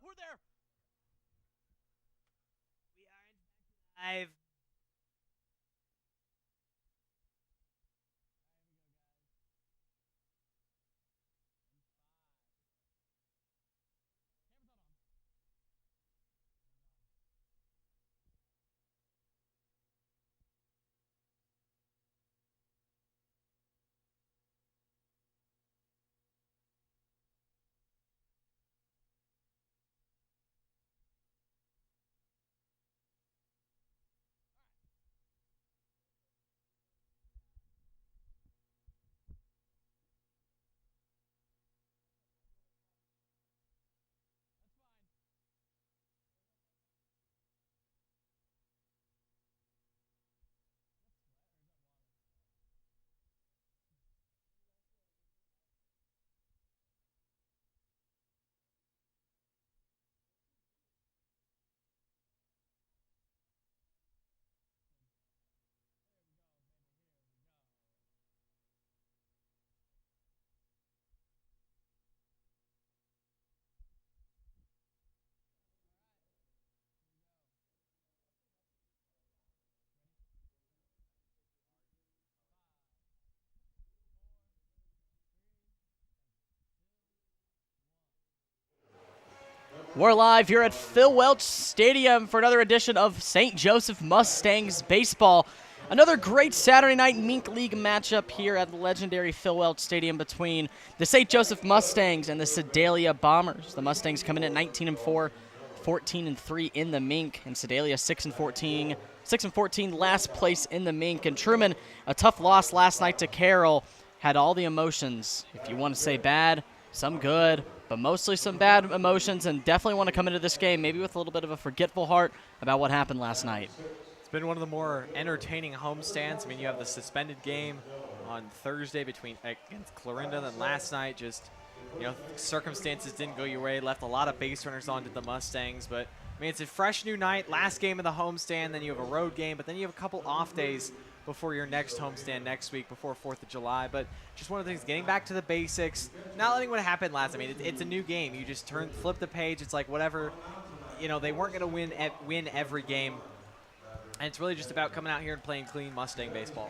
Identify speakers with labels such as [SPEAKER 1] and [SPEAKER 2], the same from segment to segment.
[SPEAKER 1] We're there. We are live. We're live here at Phil Welch Stadium for another edition of St. Joseph Mustangs baseball. Another great Saturday night Mink League matchup here at the legendary Phil Welch Stadium between the St. Joseph Mustangs and the Sedalia Bombers. The Mustangs come in at 19-4, 14-3 in the Mink, and Sedalia 6-14, 6-14 last place in the Mink. And Truman, a tough loss last night to Carroll, had all the emotions. If you want to say bad, some good, but mostly some bad emotions, and definitely want to come into this game maybe with a little bit of a forgetful heart about what happened last night.
[SPEAKER 2] It's been one of the more entertaining homestands. I mean, you have the suspended game on Thursday against Clarinda, then last night just, circumstances didn't go your way, left a lot of base runners onto the Mustangs, but I mean, it's a fresh new night, last game of the homestand, then you have a road game, but then you have a couple off days before your next homestand next week, before 4th of July. But just one of the things, getting back to the basics, not letting what happened last. I mean, it's a new game. You just flip the page. It's like whatever, they weren't going to win every game. And it's really just about coming out here and playing clean Mustang baseball.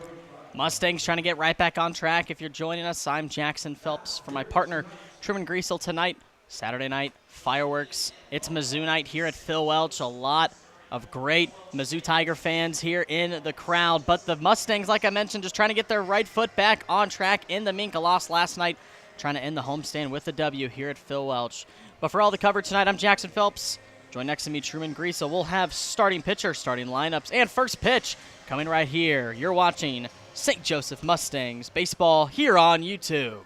[SPEAKER 1] Mustangs trying to get right back on track. If you're joining us, I'm Jackson Phelps. For my partner, Truman Griesel, tonight, Saturday night, fireworks. It's Mizzou night here at Phil Welch. A lot of great Mizzou Tiger fans here in the crowd. But the Mustangs, like I mentioned, just trying to get their right foot back on track in the Mink. A loss last night, trying to end the homestand with a W here at Phil Welch. But for all the coverage tonight, I'm Jackson Phelps. Join next to me, Truman Griesel. We'll have starting pitcher, starting lineups, and first pitch coming right here. You're watching St. Joseph Mustangs baseball here on YouTube.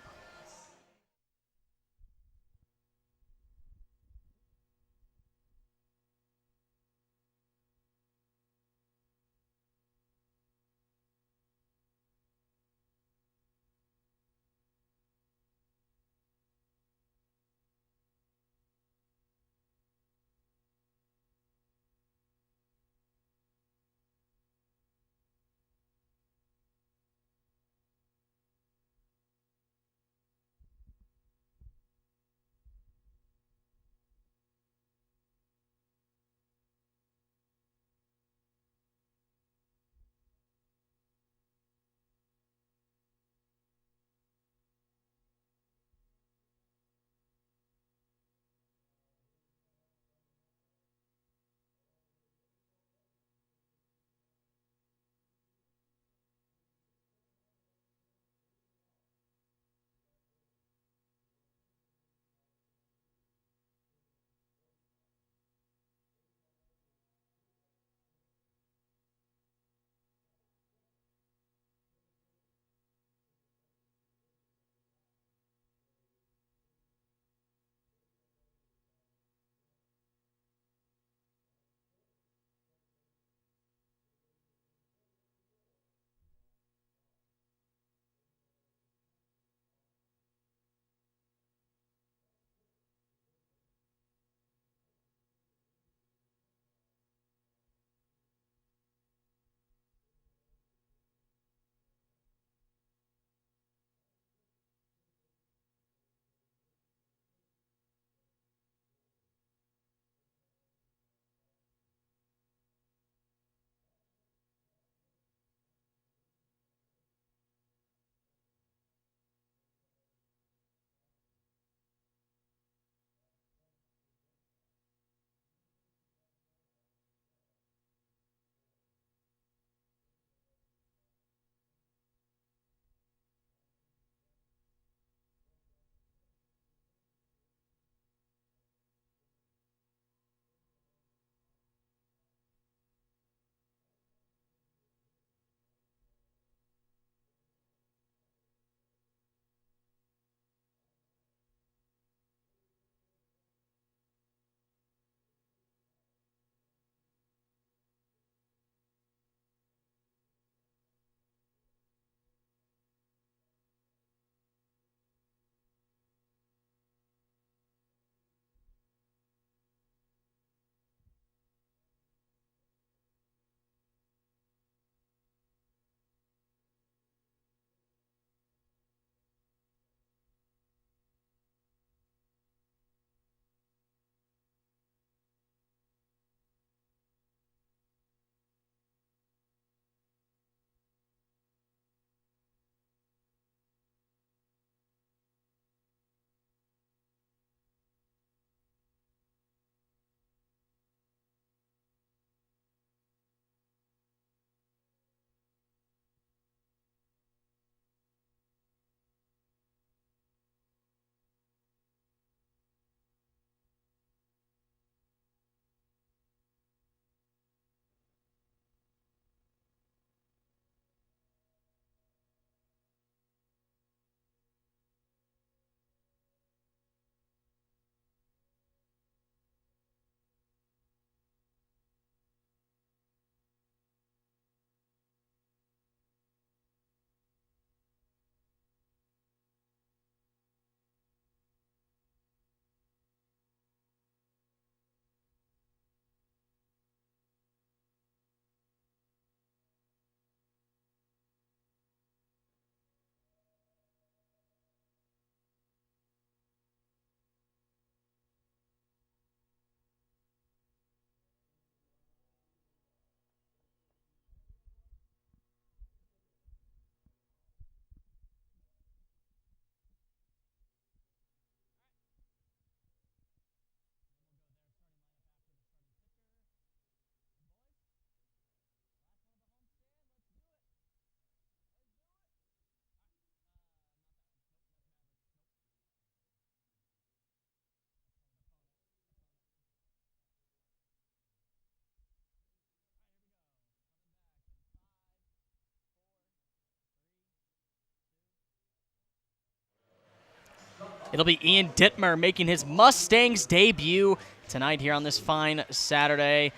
[SPEAKER 1] It'll be Ian Dittmer making his Mustangs debut tonight here on this fine Saturday.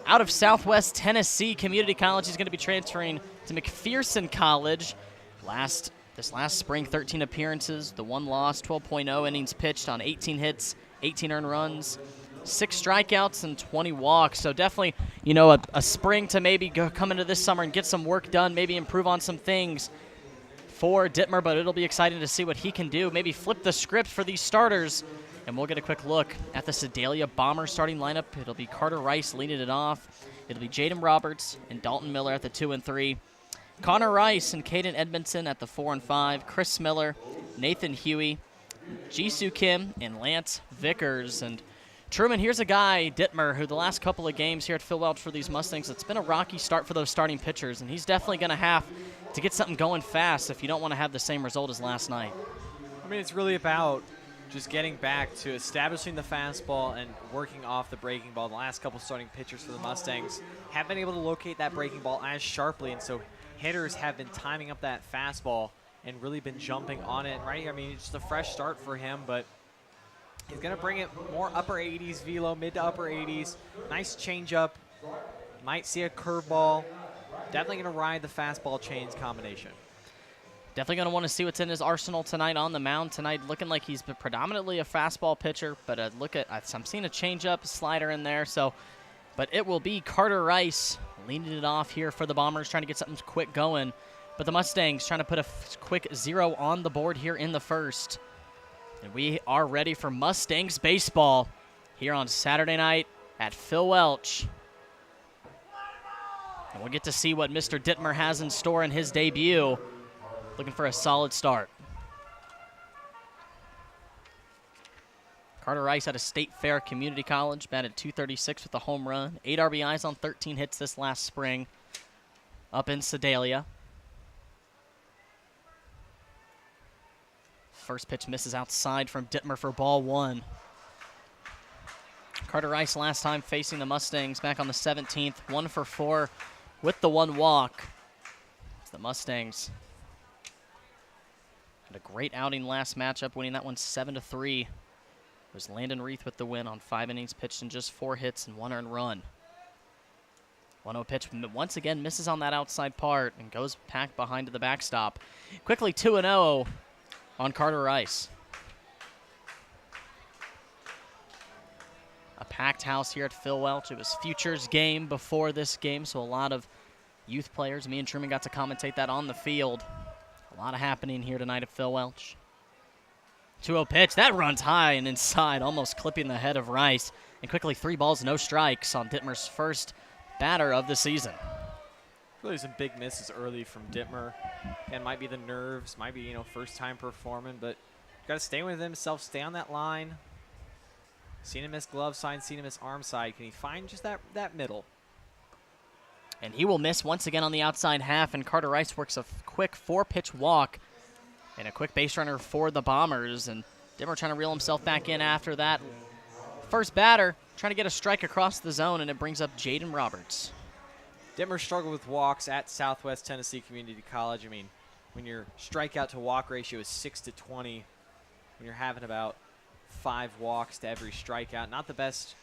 [SPEAKER 1] Out of Southwest Tennessee Community College, he's going to be transferring to McPherson College. This last spring, 13 appearances, the 1 loss, 12.0 innings pitched on 18 hits, 18 earned runs, 6 strikeouts, and 20 walks. So definitely, a spring to maybe come into this summer and get some work done, maybe improve on some things for Dittmer, but it'll be exciting to see what he can do. Maybe flip the script for these starters, and we'll get a quick look at the Sedalia Bombers starting lineup. It'll be Carter Rice leading it off. It'll be Jaden Roberts and Dalton Miller at the 2 and 3. Connor Rice and Caden Edmondson at the 4 and 5. Chris Miller, Nathan Huey, Jisoo Kim, and Lance Vickers. And Truman, here's a guy, Dittmer, who the last couple of games here at Phil Welch for these Mustangs, it's been a rocky start for those starting pitchers, and he's definitely going to have to get something going fast if you don't want to have the same result as last night.
[SPEAKER 2] I mean, it's really about just getting back to establishing the fastball and working off the breaking ball. The last couple starting pitchers for the Mustangs have been able to locate that breaking ball as sharply, and so hitters have been timing up that fastball and really been jumping on it, right? I mean, it's just a fresh start for him, but he's going to bring it more upper 80s velo, mid to upper 80s. Nice changeup. Might see a curveball. Definitely going to ride the fastball chains combination.
[SPEAKER 1] Definitely going to want to see what's in his arsenal tonight on the mound tonight. Looking like he's been predominantly a fastball pitcher, but I'm seeing a changeup, slider in there. But it will be Carter Rice leading it off here for the Bombers, trying to get something quick going. But the Mustangs trying to put a quick 0 on the board here in the first. And we are ready for Mustangs baseball here on Saturday night at Phil Welch. And we'll get to see what Mr. Dittmer has in store in his debut. Looking for a solid start. Carter Rice out of State Fair Community College, batted .236 with a home run, 8 RBIs on 13 hits this last spring up in Sedalia. First pitch misses outside from Dittmer for ball 1. Carter Rice last time facing the Mustangs back on the 17th, 1 for 4 with the 1 walk. The Mustangs had a great outing last matchup, winning that one 7-3. It was Landon Reith with the win on 5 innings pitched and just 4 hits and 1 earned run. 1-0 pitch once again misses on that outside part and goes back behind to the backstop. Quickly 2-0 on Carter Rice. A packed house here at Phil Welch. It was Futures game before this game, so a lot of youth players. Me and Truman got to commentate that on the field. A lot of happening here tonight at Phil Welch. 2-0 pitch. That runs high and inside, almost clipping the head of Rice. And quickly 3 balls, no strikes on Dittmer's first batter of the season.
[SPEAKER 2] Really some big misses early from Dittmer. And might be the nerves, might be, first time performing, but got to stay with himself, stay on that line. Seen him miss glove side, seen him miss arm side. Can he find just that middle?
[SPEAKER 1] And he will miss once again on the outside half, and Carter Rice works a quick 4-pitch walk and a quick base runner for the Bombers. And Dittmer trying to reel himself back in after that. First batter trying to get a strike across the zone, and it brings up Jaden Roberts.
[SPEAKER 2] Dittmer struggled with walks at Southwest Tennessee Community College. I mean, when your strikeout to walk ratio is 6-20, when you're having about 5 walks to every strikeout, not the best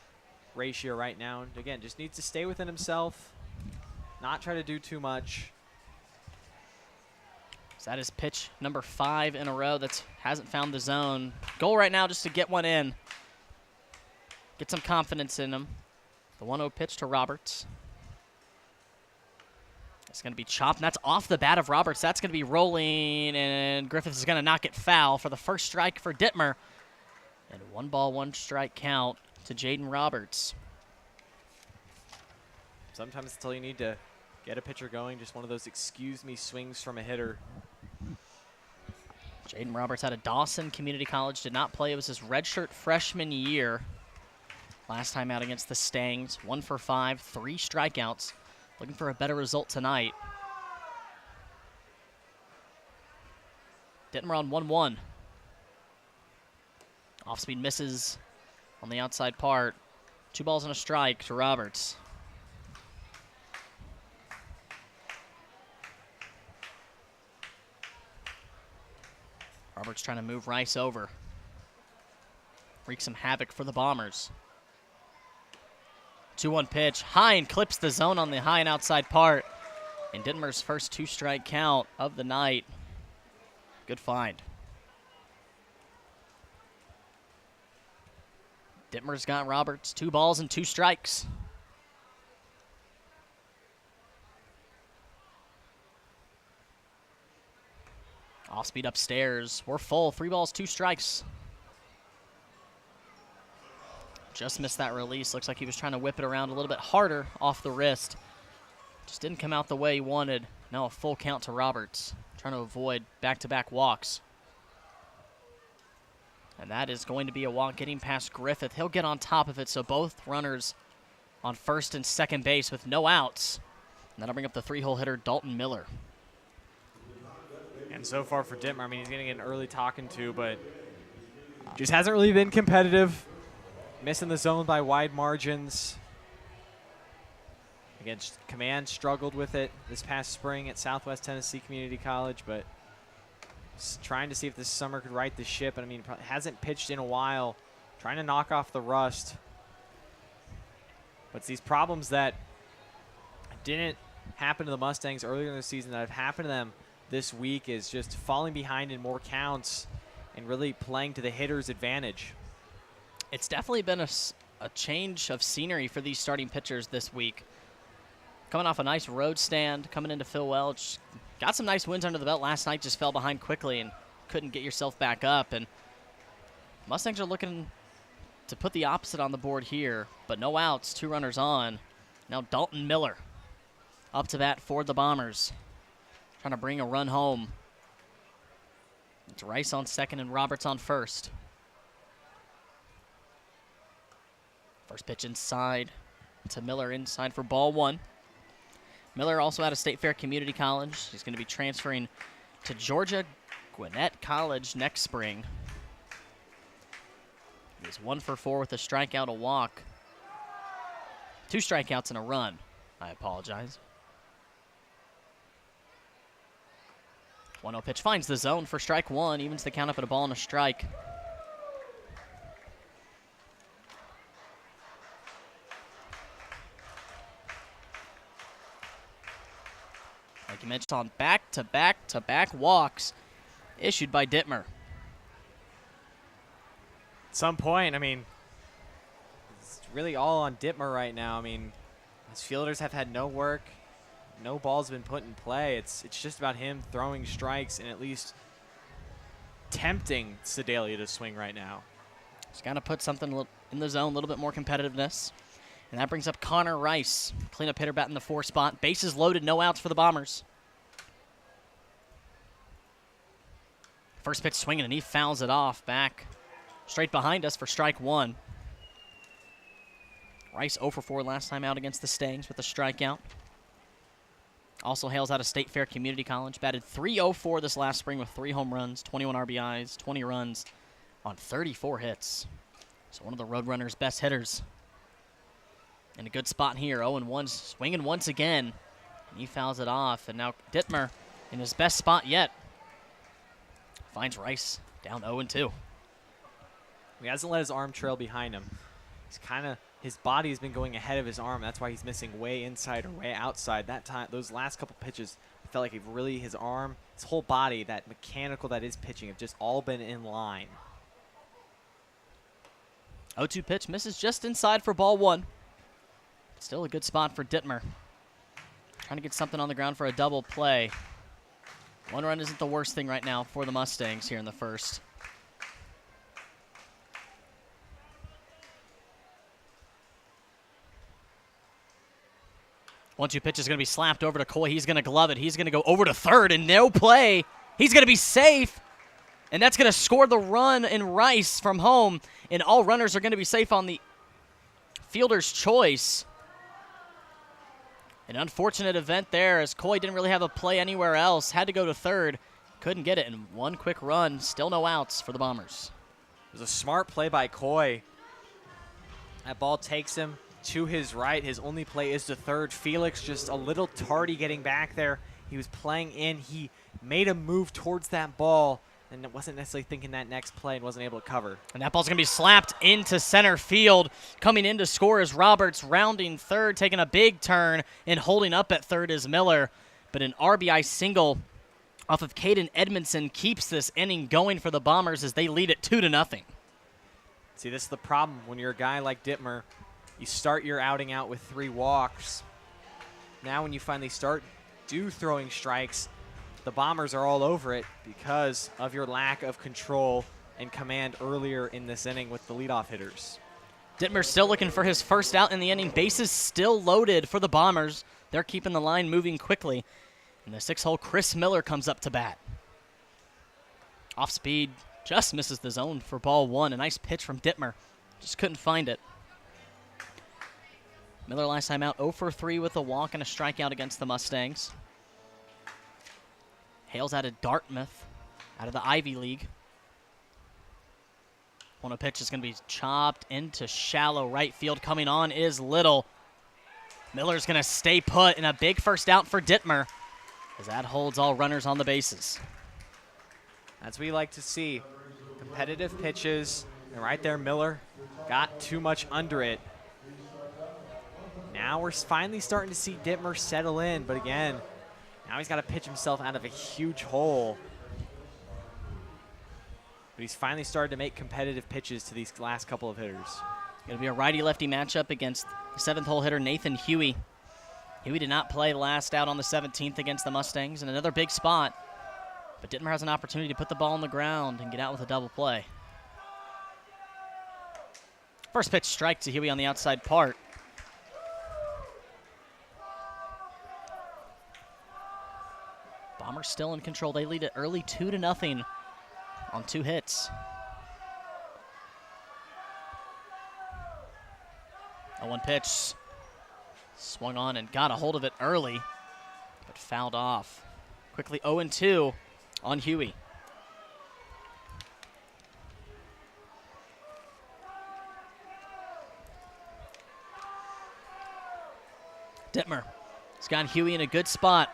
[SPEAKER 2] ratio right now. And again, just needs to stay within himself, not try to do too much.
[SPEAKER 1] So that is pitch number 5 in a row that hasn't found the zone. Goal right now just to get one in. Get some confidence in him. The 1-0 pitch to Roberts. It's going to be chopped, and that's off the bat of Roberts. That's going to be rolling, and Griffiths is going to knock it foul for the first strike for Dittmer. And 1 ball, 1 strike count to Jaden Roberts.
[SPEAKER 2] Sometimes it's all you need to get a pitcher going, just one of those excuse-me swings from a hitter.
[SPEAKER 1] Jaden Roberts out of Dawson Community College, did not play. It was his redshirt freshman year. Last time out against the Stangs, 1 for 5, 3 strikeouts. Looking for a better result tonight. Dittmer on 1-1. Off-speed misses on the outside part. 2 balls and a strike to Roberts. Roberts trying to move Rice over. wreak some havoc for the Bombers. 2-1 pitch. Hine clips the zone on the high and outside part. And Dittmer's first 2-strike count of the night. Good find. Dittmer's got Roberts. 2 balls and 2 strikes. Off speed upstairs. We're full. 3 balls, 2 strikes. Just missed that release. Looks like he was trying to whip it around a little bit harder off the wrist. Just didn't come out the way he wanted. Now a full count to Roberts. Trying to avoid back-to-back walks. And that is going to be a walk getting past Griffith. He'll get on top of it, so both runners on first and second base with no outs. And that'll bring up the 3-hole hitter, Dalton Miller.
[SPEAKER 2] And so far for Dittmer, I mean, he's going to get an early talking to, but just hasn't really been competitive. Missing the zone by wide margins. Against Command, struggled with it this past spring at Southwest Tennessee Community College, but trying to see if this summer could right the ship. And I mean, hasn't pitched in a while, trying to knock off the rust. But it's these problems that didn't happen to the Mustangs earlier in the season that have happened to them this week, is just falling behind in more counts and really playing to the hitter's advantage.
[SPEAKER 1] It's definitely been a change of scenery for these starting pitchers this week. Coming off a nice road stand, coming into Phil Welch. Got some nice wins under the belt last night, just fell behind quickly and couldn't get yourself back up. And Mustangs are looking to put the opposite on the board here, but no outs, 2 runners on. Now Dalton Miller up to bat for the Bombers, trying to bring a run home. It's Rice on second and Roberts on first. First pitch inside to Miller, inside for ball 1. Miller also out of State Fair Community College. He's going to be transferring to Georgia Gwinnett College next spring. He's 1 for 4 with a strikeout, a walk. 2 strikeouts and a run. I apologize. 1-0 pitch finds the zone for strike 1. Evens the count up at a ball and a strike. Like you mentioned, on back-to-back walks issued by Dittmer.
[SPEAKER 2] At some point, I mean, it's really all on Dittmer right now. I mean, his fielders have had no work. No balls have been put in play. It's just about him throwing strikes and at least tempting Sedalia to swing right now.
[SPEAKER 1] He's got to put something in the zone, a little bit more competitiveness. And that brings up Connor Rice. Cleanup hitter batting the 4 spot. Bases loaded, no outs for the Bombers. First pitch swinging, and he fouls it off back straight behind us for strike 1. Rice 0 for 4 last time out against the Stangs with a strikeout. Also hails out of State Fair Community College. Batted .304 this last spring with 3 home runs, 21 RBIs, 20 runs on 34 hits. So one of the Roadrunners' best hitters. In a good spot here, 0-1, swinging once again. And he fouls it off, and now Dittmer in his best spot yet. Finds Rice down 0-2.
[SPEAKER 2] He hasn't let his arm trail behind him. He's his body has been going ahead of his arm. That's why he's missing way inside or way outside. That time, those last couple pitches, I felt like his arm, his whole body, that mechanical that is pitching, have just all been in line.
[SPEAKER 1] 0-2 pitch misses just inside for ball 1. Still a good spot for Dittmer. Trying to get something on the ground for a double play. 1 run isn't the worst thing right now for the Mustangs here in the first. One-two pitch is going to be slapped over to Coy. He's going to glove it. He's going to go over to third and no play. He's going to be safe. And that's going to score the run in Rice from home. And all runners are going to be safe on the fielder's choice. An unfortunate event there as Coy didn't really have a play anywhere else. Had to go to third. Couldn't get it. And 1 quick run. Still no outs for the Bombers.
[SPEAKER 2] It was a smart play by Coy. That ball takes him to his right. His only play is to third. Felix just a little tardy getting back there. He was playing in. He made a move towards that ball and wasn't necessarily thinking that next play and wasn't able to cover.
[SPEAKER 1] And that ball's going to be slapped into center field. Coming in to score is Roberts, rounding third, taking a big turn, and holding up at third is Miller. But an RBI single off of Caden Edmondson keeps this inning going for the Bombers as they lead it 2-0.
[SPEAKER 2] See, this is the problem when you're a guy like Dittmer. You start your outing out with 3 walks. Now when you finally start throwing strikes, the Bombers are all over it because of your lack of control and command earlier in this inning with the leadoff hitters.
[SPEAKER 1] Dittmer still looking for his first out in the inning. Bases still loaded for the Bombers. They're keeping the line moving quickly. And the 6-hole Chris Miller comes up to bat. Off speed, just misses the zone for ball 1. A nice pitch from Dittmer. Just couldn't find it. Miller last time out 0 for 3 with a walk and a strikeout against the Mustangs. Hails out of Dartmouth, out of the Ivy League. On a pitch is going to be chopped into shallow right field. Coming on is Little. Miller's going to stay put, and a big first out for Dittmer as that holds all runners on the bases.
[SPEAKER 2] That's what we like to see. Competitive pitches, and right there Miller got too much under it. Now we're finally starting to see Dittmer settle in, but again, now he's got to pitch himself out of a huge hole. But he's finally started to make competitive pitches to these last couple of hitters.
[SPEAKER 1] Going to be a righty-lefty matchup against the 7th-hole hitter Nathan Huey. Huey did not play last out on the 17th against the Mustangs in another big spot. But Dittmer has an opportunity to put the ball on the ground and get out with a double play. First pitch strike to Huey on the outside part. Bombers still in control. They lead it early 2-0 on 2 hits. A 1 pitch. Swung on and got a hold of it early, but fouled off. Quickly 0-2 on Huey. Dittmer has got Huey in a good spot.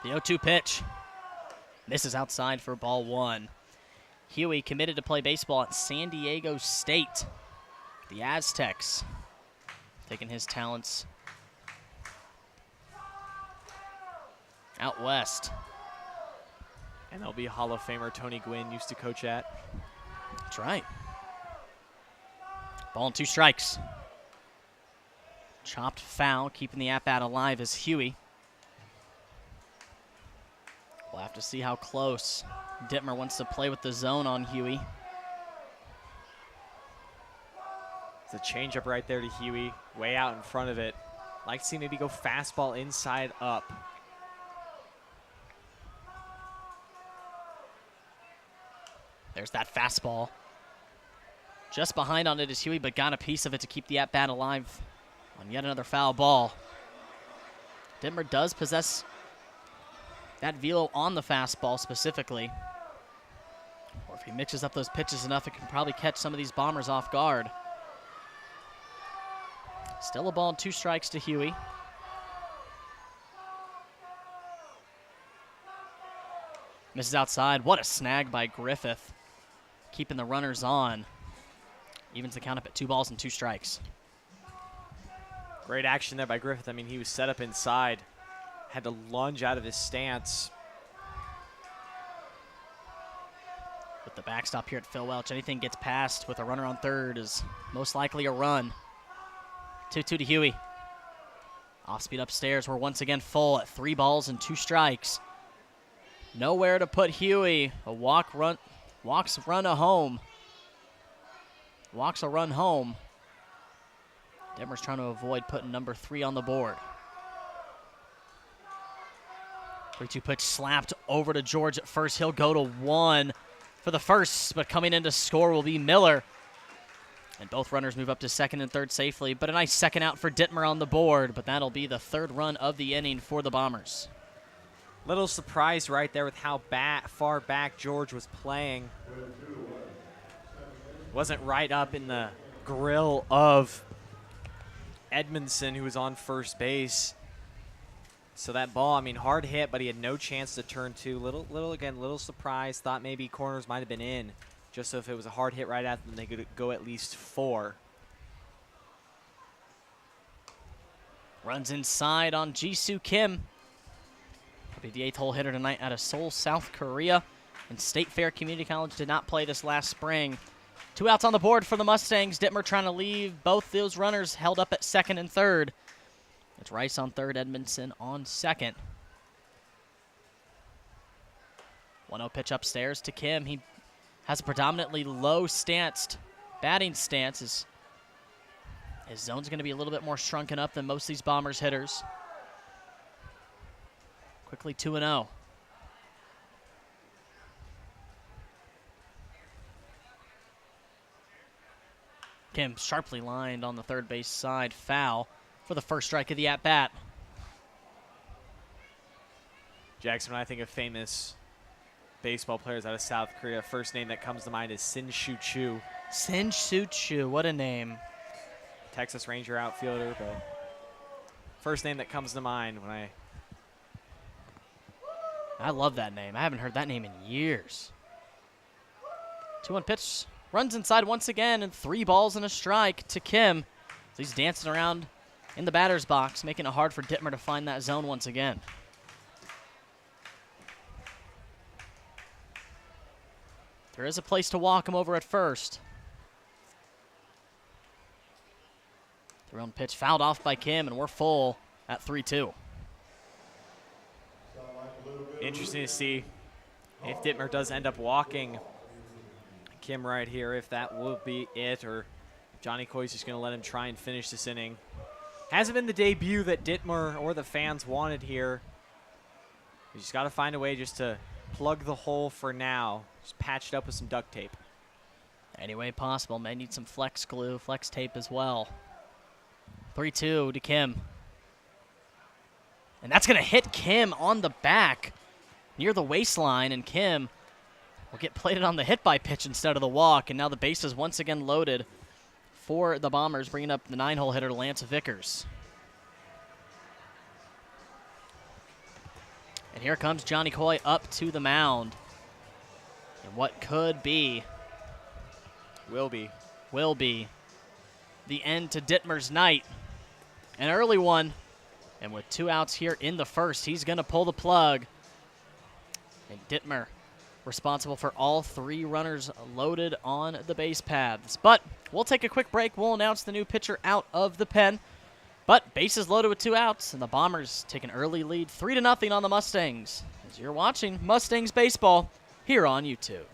[SPEAKER 1] The 0-2 pitch misses outside for ball 1. Huey committed to play baseball at San Diego State. The Aztecs taking his talents out west.
[SPEAKER 2] MLB Hall of Famer Tony Gwynn used to coach at.
[SPEAKER 1] That's right. Ball and 2 strikes. Chopped foul, keeping the at-bat alive is Huey. We'll have to see how close Dittmer wants to play with the zone on Huey.
[SPEAKER 2] It's a changeup right there to Huey, way out in front of it. Like to see maybe go fastball inside up.
[SPEAKER 1] There's that fastball. Just behind on it is Huey, but got a piece of it to keep the at-bat alive on yet another foul ball. Dittmer does possess that velo on the fastball specifically. Or if he mixes up those pitches enough, it can probably catch some of these Bombers off guard. Still a ball and 2 strikes to Huey. Misses outside. What a snag by Griffith. Keeping the runners on. Evens the count up at 2 balls and 2 strikes.
[SPEAKER 2] Great action there by Griffith. I mean, he was set up inside. Had to lunge out of his stance.
[SPEAKER 1] With the backstop here at Phil Welch, anything gets past with a runner on third is most likely a run. 2-2 to Huey. Off speed upstairs. We're once again full at 3 balls and 2 strikes. Nowhere to put Huey. A walks run a home. Walks a run home. Dittmer's trying to avoid putting number 3 on the board. 3-2 pitch slapped over to George at first. He'll go to 1 for the first, but coming in to score will be Miller. And both runners move up to second and third safely, but a nice second out for Dittmer on the board, but that'll be the 3rd run of the inning for the Bombers.
[SPEAKER 2] Little surprise right there with how far back George was playing. Wasn't right up in the grill of Edmondson, who was on first base. So that ball, I mean, hard hit, but he had no chance to turn to. Little surprise. Thought maybe corners might have been in, just so if it was a hard hit right at them, they could go at least 4.
[SPEAKER 1] Runs inside on Jisoo Kim. He'll be the 8th hole hitter tonight out of Seoul, South Korea. And State Fair Community College did not play this last spring. 2 outs on the board for the Mustangs. Dittmer trying to leave both those runners held up at second and third. It's Rice on third, Edmondson on second. 1-0 pitch upstairs to Kim. He has a predominantly low-stanced batting stance. His zone's going to be a little bit more shrunken up than most of these Bombers hitters. Quickly 2-0. Kim sharply lined on the third base side, foul for the first strike of the at-bat.
[SPEAKER 2] Jackson, when I think of famous baseball players out of South Korea, first name that comes to mind is Sin Shu Chu.
[SPEAKER 1] Sin Shu Chu, what a name.
[SPEAKER 2] Texas Ranger outfielder, but first name that comes to mind when
[SPEAKER 1] I love that name. I haven't heard that name in years. 2-1 pitch. Runs inside once again, and 3 balls and a strike to Kim. So he's dancing around in the batter's box, making it hard for Dittmer to find that zone once again. There is a place to walk him over at first. The run pitch fouled off by Kim, and we're full at 3-2.
[SPEAKER 2] interesting to see if Dittmer does end up walking Kim right here, if that will be it, or Johnny Coy's just going to let him try and finish this inning. Hasn't been the debut that Dittmer or the fans wanted here. You just got to find a way just to plug the hole for now. Just patch it up with some duct tape.
[SPEAKER 1] Any way possible. May need some flex glue, flex tape as well. 3-2 to Kim. And that's going to hit Kim on the back near the waistline, and Kim will get plated on the hit by pitch instead of the walk, and now the base is once again loaded for the Bombers, bringing up the 9-hole hitter, Lance Vickers. And here comes Johnny Coy up to the mound. And what could be,
[SPEAKER 2] will be
[SPEAKER 1] the end to Dittmer's night. An early one, and with 2 outs here in the first, he's going to pull the plug. And Dittmer responsible for all 3 runners loaded on the base paths. But we'll take a quick break. We'll announce the new pitcher out of the pen. But bases loaded with 2 outs, and the Bombers take an early lead 3-0 on the Mustangs. As you're watching Mustangs baseball here on YouTube.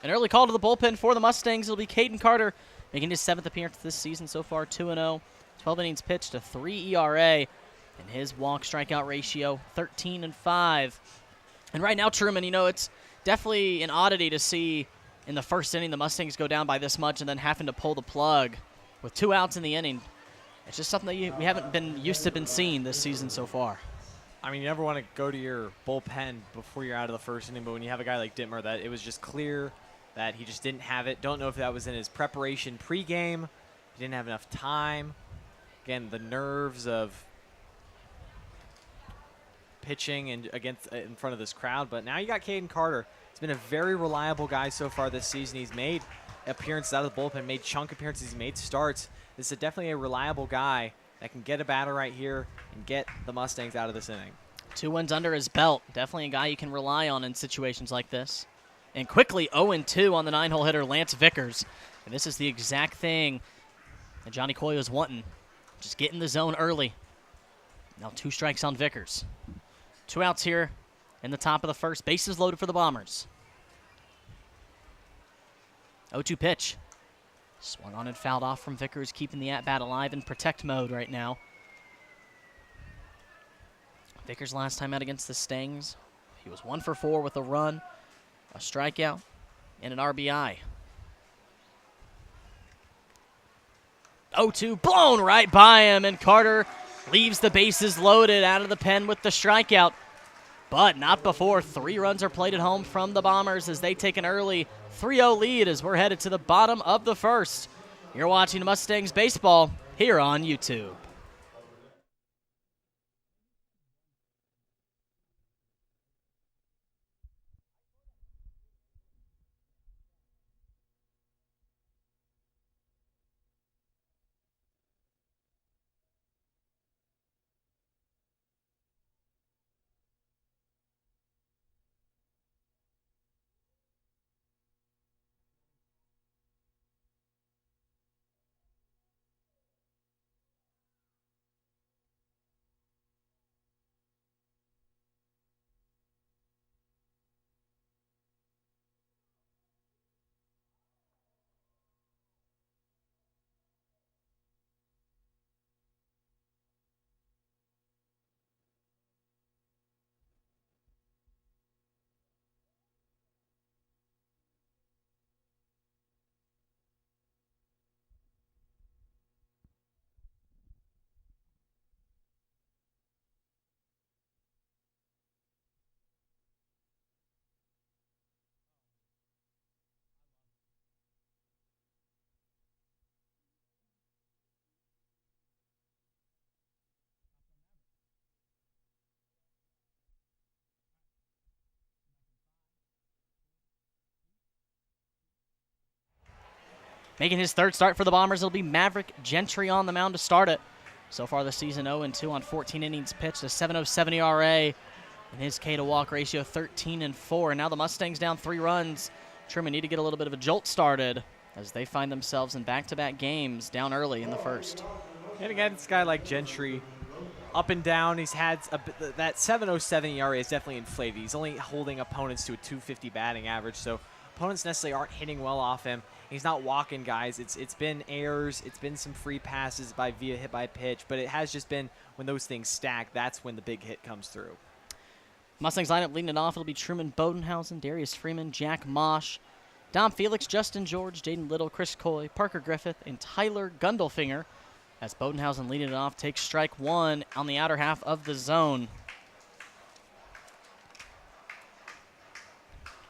[SPEAKER 1] An early call to the bullpen for the Mustangs. It'll be Caden Carter making his 7th appearance this season so far, 2-0. 12 innings pitched, a 3 ERA, and his walk strikeout ratio 13-5. And right now, Truman, you know, it's definitely an oddity to see in the first inning the Mustangs go down by this much and then having to pull the plug with 2 outs in the inning. It's just something that we haven't been used to seeing this season so far.
[SPEAKER 2] I mean, you never want to go to your bullpen before you're out of the first inning, but when you have a guy like Dittmer, that it was just clear that he just didn't have it. Don't know if that was in his preparation pregame. He didn't have enough time. Again, the nerves of pitching and in front of this crowd. But now you got Caden Carter. He's been a very reliable guy so far this season. He's made appearances out of the bullpen, made chunk appearances, he's made starts. This is definitely a reliable guy that can get a batter right here and get the Mustangs out of this inning.
[SPEAKER 1] 2 wins under his belt. Definitely a guy you can rely on in situations like this. And quickly 0-2 on the 9-hole hitter, Lance Vickers. And this is the exact thing that Johnny Coy was wanting. Just get in the zone early. Now 2 strikes on Vickers. 2 outs here in the top of the first. Bases loaded for the Bombers. 0-2 pitch. Swung on and fouled off from Vickers, keeping the at-bat alive in protect mode right now. Vickers last time out against the Stangs, he was 1 for 4 with a run, a strikeout, and an RBI. 0-2, blown right by him, and Carter leaves the bases loaded out of the pen with the strikeout. But not before 3 runs are played at home from the Bombers as they take an early 3-0 lead as we're headed to the bottom of the first. You're watching Mustangs baseball here on YouTube. Making his 3rd start for the Bombers, it'll be Maverick Gentry on the mound to start it. So far this season, 0-2 on 14 innings pitched, a 7.07 ERA, and his K-to-walk ratio 13-4. And now the Mustangs down 3 runs. Truman need to get a little bit of a jolt started as they find themselves in back-to-back games down early in the first.
[SPEAKER 2] And again, this guy like Gentry, up and down. He's had that 7.07 ERA is definitely inflated. He's only holding opponents to a 250 batting average, so opponents necessarily aren't hitting well off him. He's not walking guys. It's been errors. It's been some free passes via hit by pitch, but it has just been when those things stack, that's when the big hit comes through.
[SPEAKER 1] Mustangs lineup leading it off. It'll be Truman Bodenhausen, Darius Freeman, Jack Mosh, Dom Felix, Justin George, Jaden Little, Chris Coy, Parker Griffith, and Tyler Gundelfinger. As Bodenhausen leading it off, takes strike 1 on the outer half of the zone.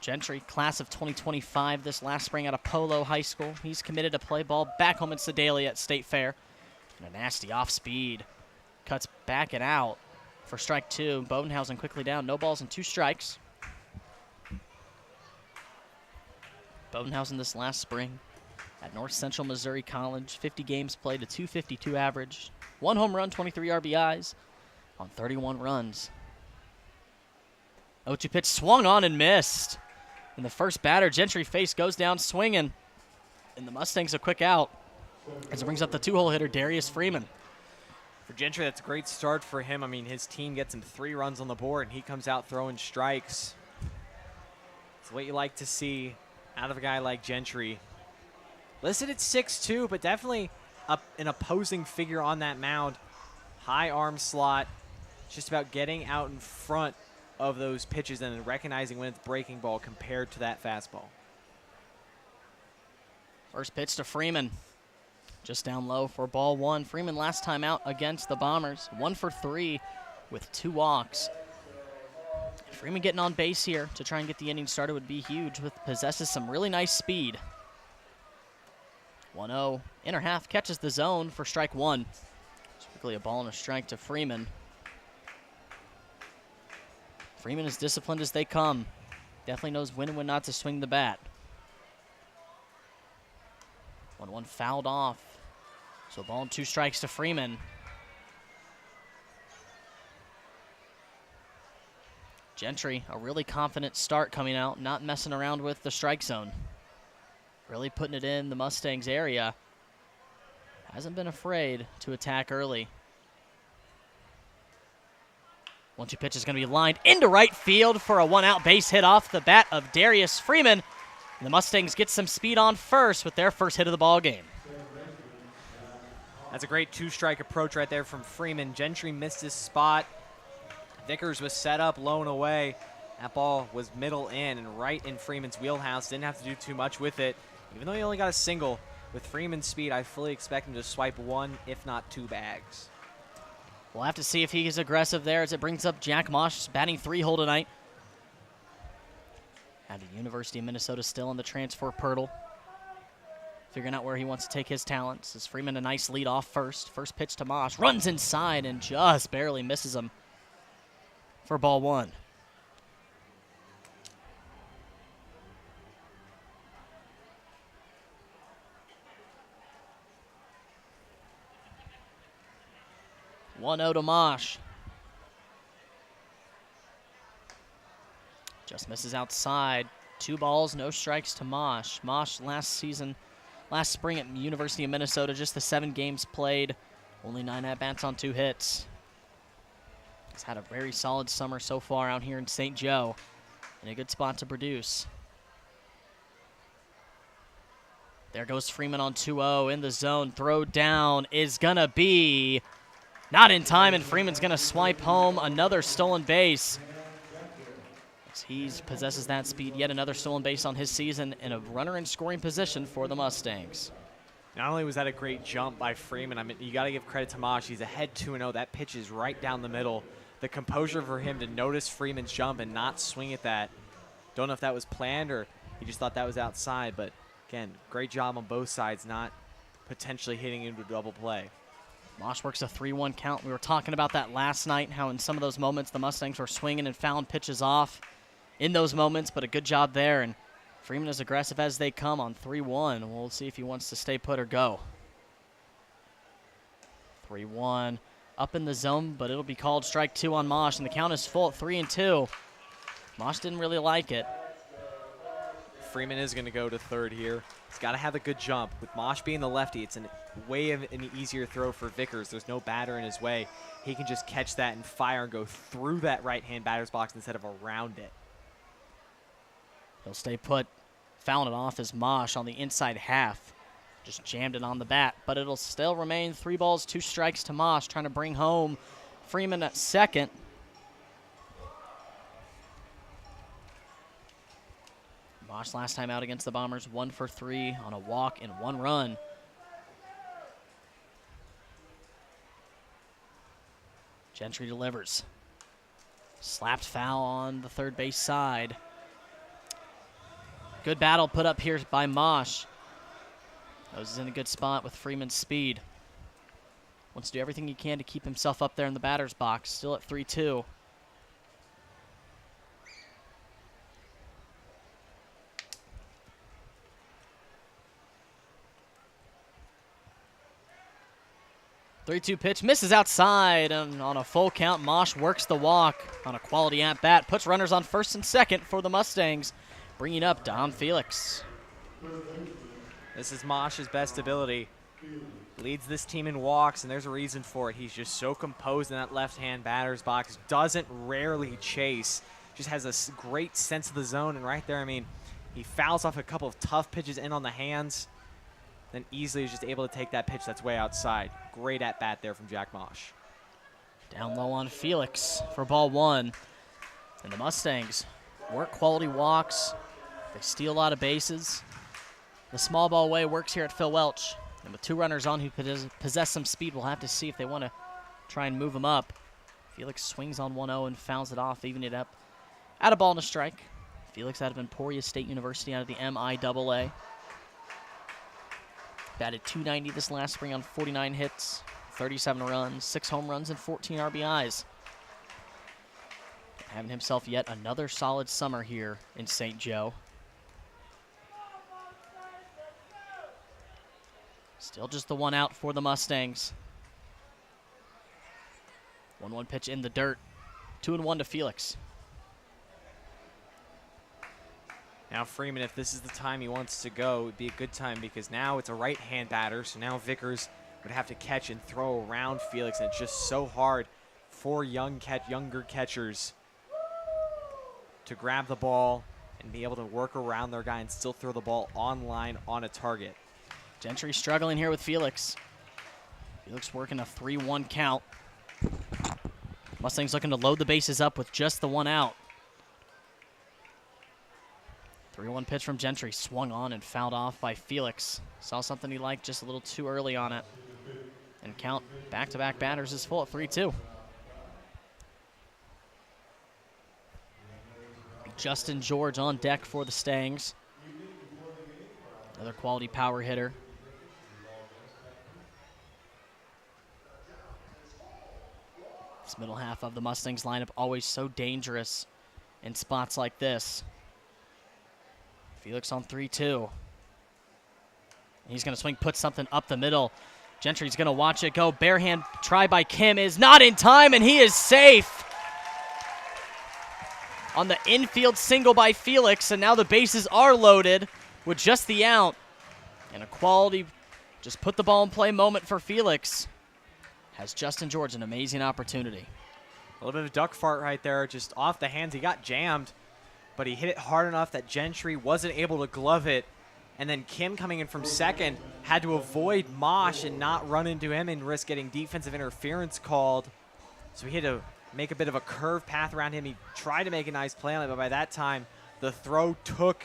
[SPEAKER 1] Gentry, class of 2025, this last spring out of Polo High School. He's committed to play ball back home in Sedalia at State Fair. And a nasty off-speed. Cuts back and out for strike 2. Bodenhausen quickly down. No balls and 2 strikes. Bodenhausen this last spring at North Central Missouri College. 50 games played, a 252 average. 1 home run, 23 RBIs on 31 runs. 0-2 pitch swung on and missed. And the first batter, Gentry face, goes down swinging. And the Mustangs a quick out as it brings up the 2-hole hitter, Darius Freeman.
[SPEAKER 2] For Gentry, that's a great start for him. I mean, his team gets him 3 runs on the board, and he comes out throwing strikes. It's what you like to see out of a guy like Gentry. Listed at 6'2", but definitely an opposing figure on that mound. High arm slot. Just about getting out in front of those pitches and then recognizing when it's breaking ball compared to that fastball.
[SPEAKER 1] First pitch to Freeman. Just down low for ball one. Freeman last time out against the Bombers. 1 for 3 with 2 walks. Freeman getting on base here to try and get the inning started would be huge. Possesses some really nice speed. 1-0. Inner half catches the zone for strike 1. Strictly a ball and a strike to Freeman. Freeman is disciplined as they come. Definitely knows when and when not to swing the bat. 1-1 fouled off. So ball and 2 strikes to Freeman. Gentry, a really confident start coming out, not messing around with the strike zone. Really putting it in the Mustangs area. Hasn't been afraid to attack early. 1-2 pitch is going to be lined into right field for a 1-out base hit off the bat of Darius Freeman. And the Mustangs get some speed on first with their first hit of the ball game.
[SPEAKER 2] That's a great 2-strike approach right there from Freeman. Gentry missed his spot. Vickers was set up low and away. That ball was middle in and right in Freeman's wheelhouse. Didn't have to do too much with it. Even though he only got a single, with Freeman's speed, I fully expect him to swipe 1, if not 2 bags.
[SPEAKER 1] We'll have to see if he is aggressive there as it brings up Jack Mosh's batting 3-hole tonight. At the University of Minnesota still in the transfer portal. Figuring out where he wants to take his talents. As Freeman a nice lead off first. First pitch to Mosh. Runs inside and just barely misses him for ball 1. To Mosh. Just misses outside. 2 balls, no strikes to Mosh. Mosh last spring at University of Minnesota, just the 7 games played. Only 9 at-bats on 2 hits. He's had a very solid summer so far out here in St. Joe. In a good spot to produce. There goes Freeman on 2-0 in the zone. Throw down is going to be not in time, and Freeman's going to swipe home another stolen base. He possesses that speed. Yet another stolen base on his season and a runner in scoring position for the Mustangs.
[SPEAKER 2] Not only was that a great jump by Freeman, I mean, you got to give credit to Mosh. He's ahead 2-0. That pitch is right down the middle. The composure for him to notice Freeman's jump and not swing at that. Don't know if that was planned or he just thought that was outside. But, again, great job on both sides, not potentially hitting into a double play.
[SPEAKER 1] Mosh works a 3-1 count. We were talking about that last night, how in some of those moments the Mustangs were swinging and fouling pitches off in those moments, but a good job there. And Freeman is aggressive as they come on 3-1. We'll see if he wants to stay put or go. 3-1 up in the zone, but it'll be called strike 2 on Mosh, and the count is full at 3-2. Mosh didn't really like it.
[SPEAKER 2] Freeman is going to go to third here. He's got to have a good jump. With Mosh being the lefty, it's an way of an easier throw for Vickers. There's no batter in his way. He can just catch that and fire and go through that right-hand batter's box instead of around it.
[SPEAKER 1] He'll stay put, fouling it off as Mosh on the inside half. Just jammed it on the bat, but it'll still remain 3 balls, 2 strikes to Mosh, trying to bring home Freeman at second. Mosh last time out against the Bombers, 1 for 3 on a walk and 1 run. Gentry delivers. Slapped foul on the third base side. Good battle put up here by Mosh. Is in a good spot with Freeman's speed. Wants to do everything he can to keep himself up there in the batter's box. Still at 3-2. Three-two pitch, misses outside, and on a full count, Mosh works the walk on a quality at-bat, puts runners on first and second for the Mustangs, bringing up Dom Felix.
[SPEAKER 2] This is Mosh's best ability. Leads this team in walks, and there's a reason for it. He's just so composed in that left-hand batter's box, doesn't rarely chase, just has a great sense of the zone, and right there, I mean, he fouls off a couple of tough pitches in on the hands, then easily is just able to take that pitch that's way outside. Great at-bat there from Jack Mosh.
[SPEAKER 1] Down low on Felix for ball 1. And the Mustangs work quality walks. They steal a lot of bases. The small ball way works here at Phil Welch. And with 2 runners on who possess some speed, we'll have to see if they want to try and move them up. Felix swings on 1-0 and fouls it off, evening it up. At a ball and a strike. Felix out of Emporia State University out of the MIAA. Batted .290 this last spring on 49 hits, 37 runs, 6 home runs, and 14 RBIs. Having himself yet another solid summer here in St. Joe. Still just the 1 out for the Mustangs. 1-1 pitch in the dirt. 2-1 to Felix.
[SPEAKER 2] Now Freeman, if this is the time he wants to go, it would be a good time because now it's a right-hand batter, so now Vickers would have to catch and throw around Felix, and it's just so hard for younger catchers to grab the ball and be able to work around their guy and still throw the ball on line on a target.
[SPEAKER 1] Gentry struggling here with Felix. Felix working a 3-1 count. Mustangs looking to load the bases up with just the 1 out. 3-1 pitch from Gentry, swung on and fouled off by Felix. Saw something he liked just a little too early on it. And count back-to-back batters is full at 3-2. Justin George on deck for the Stangs. Another quality power hitter. This middle half of the Mustangs lineup always so dangerous in spots like this. Felix on 3-2. He's going to swing, put something up the middle. Gentry's going to watch it go. Bare hand try by Kim is not in time, and he is safe. On the infield single by Felix, and now the bases are loaded with just the out. And a quality, just put the ball in play moment for Felix. Has Justin George an amazing opportunity.
[SPEAKER 2] A little bit of duck fart right there, just off the hands. He got jammed, but he hit it hard enough that Gentry wasn't able to glove it. And then Kim, coming in from second, had to avoid Mosh and not run into him and risk getting defensive interference called. So he had to make a bit of a curved path around him. He tried to make a nice play on it, but by that time, the throw took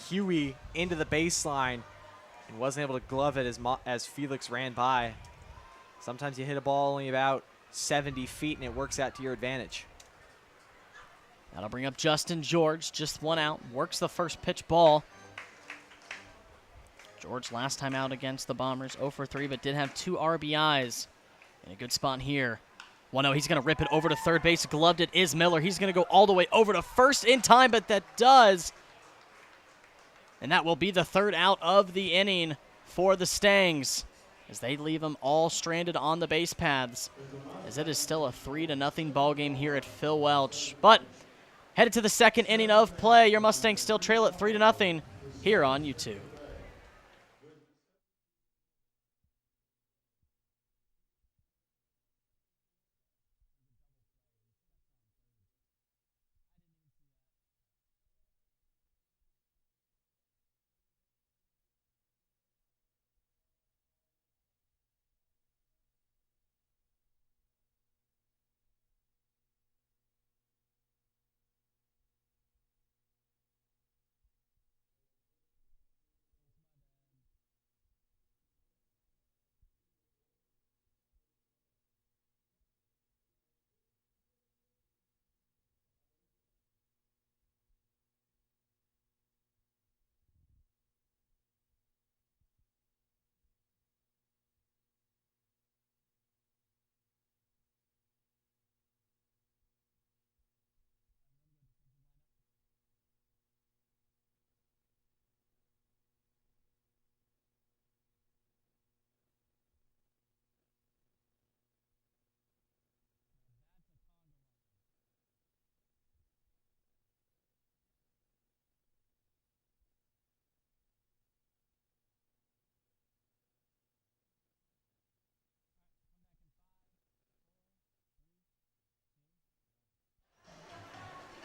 [SPEAKER 2] Huey into the baseline and wasn't able to glove it as Felix ran by. Sometimes you hit a ball only about 70 feet and it works out to your advantage.
[SPEAKER 1] That'll bring up Justin George, just 1 out, works the first pitch ball. George last time out against the Bombers, 0 for 3, but did have 2 RBIs. In a good spot here. 1-0, he's going to rip it over to third base. Gloved it is Miller. He's going to go all the way over to first in time, but that does. And that will be the 3rd out of the inning for the Stangs, as they leave them all stranded on the base paths, as it is still a 3-0 ball game here at Phil Welch. But headed to the 2nd inning of play. Your Mustangs still trail at 3-0 here on YouTube.